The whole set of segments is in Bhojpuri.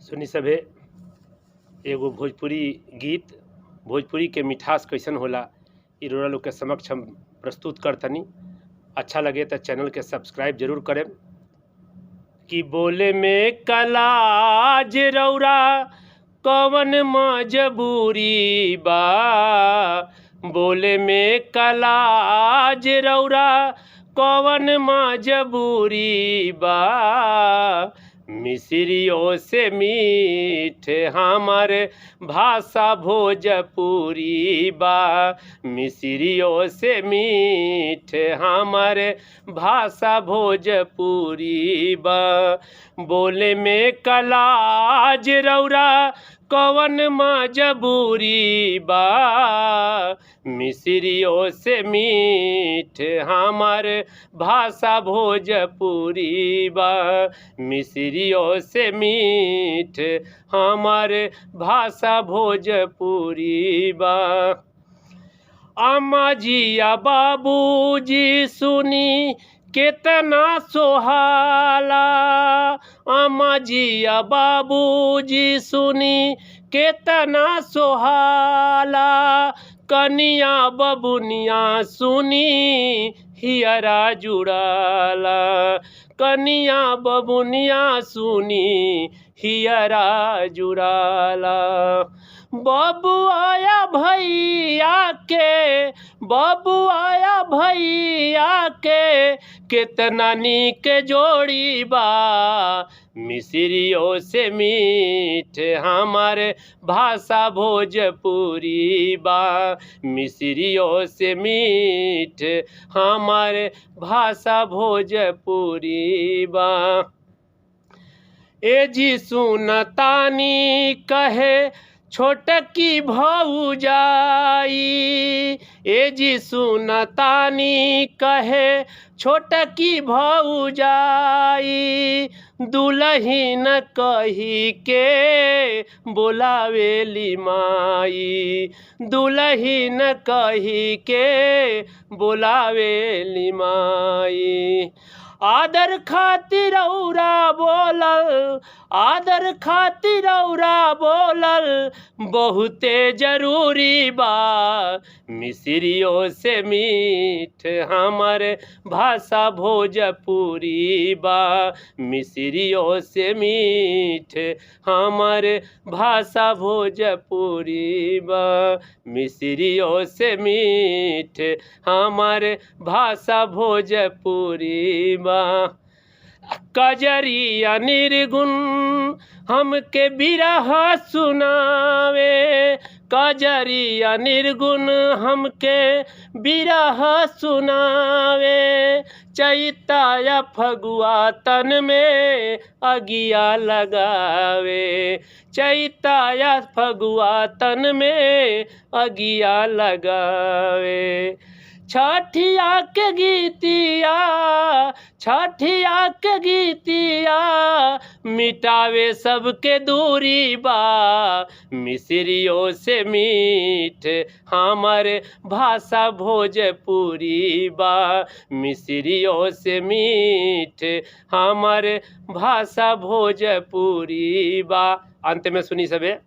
सुनी सभे एगो भोजपुरी गीत भोजपुरी के मिठास कैसन होला इ रउरा लोग के समक्ष हम प्रस्तुत करतनी। अच्छा लगे तो चैनल के सब्सक्राइब जरूर करें। कि बोले में कलाज रउरा कवन मजबूरी बा, बोले में कलाज रउरा कवन मजबूरी बा। मिस्रियों से मीठ हमार भाषा भोजपुरी बा, मिस्रियों से मीठ हमार भाषा भोजपुरी बा। बोले में कलाज रउरा कवन मजबूरी बा, मिस्रियों से मीठ हमार भाषा भोजपुरी बा, मिस्रियों से मीठ हमार भाषा भोजपुरी बा। अम्मा जी या बाबू जी सुनी कितना सोहाला, अम्मा जी या बाबू जी सुनी कितना सोहाला। कनिया बबुनिया सुनी हियरा जुड़ाला, कनिया बबुनिया सुनी हियरा जुड़ाला। बबू आया भैया के, बबू आया भैया के कितना नीक जोड़ी बा। मिस्रियों से मीठ हमार भाषा भोजपुरी बा, मिस्रियों से मीठ हमार भाषा भोजपुरी बा। ए जी सुनतानी कहे छोटकी भौजाई, ए जी सुनतानी कहे छोटकी भौजाई। दुल्हीन कही के बोलावेली माई, दुल्हीन कही के बोलावेली माई। आदर खातिर औरा बोलल, आदर खातिर औरा बोलल बहुते जरूरी बा। मिस्रियों से मीठ हमार भाषा भोजपुरी बा, मिस्रियों से मीठ हमार भाषा भोजपुरी बा, मिस्रियों से मीठ हमार भाषा भोजपुरी बा। कजरिया निर्गुण हमके बिरह सुनावे, कजरिया निर्गुण हमके बिरह सुनावे। चैता फगुआ तन में अगिया लगावे, चैता फगुआ तन में अगिया लगावे। छठिया के गीतिया, छठिया के गीतिया मिटावे सबके दूरी बा। मिस्रियों से मीठ हमार भाषा भोजपुरी बा, मिस्रियों से मीठ हमार भाषा भोजपुरी बा। अंत में सुनी सबे।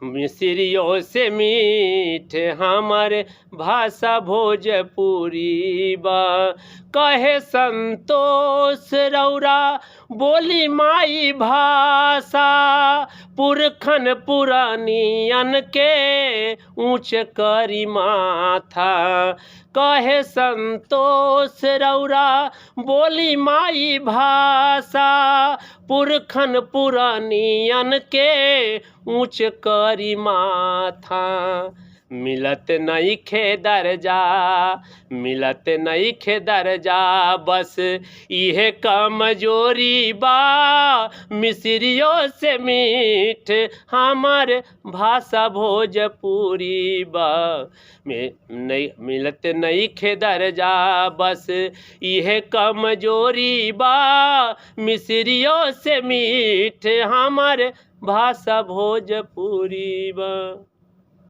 मिस्रियों से मीठ हमार भाषा भोजपुरी बा। कहे संतोष रउरा बोली माई भाषा, पुरखन पुरानियन के ऊंच करी माथा। कहे संतोष रउरा बोली माई भाषा, पुरखन पुरानियन के ऊंच करी माथा। मिलत नइखे दर्जा, मिलत नइखे दर्जा बस इहे कमजोरी बा। मिस्रियों से मीठ हमार भाषा भोजपुरी बा, मिलत नइखे दर्जा बस इहे कमजोरी बा। मिस्रियों से मीठ हमार भाषा भोजपुरी बा।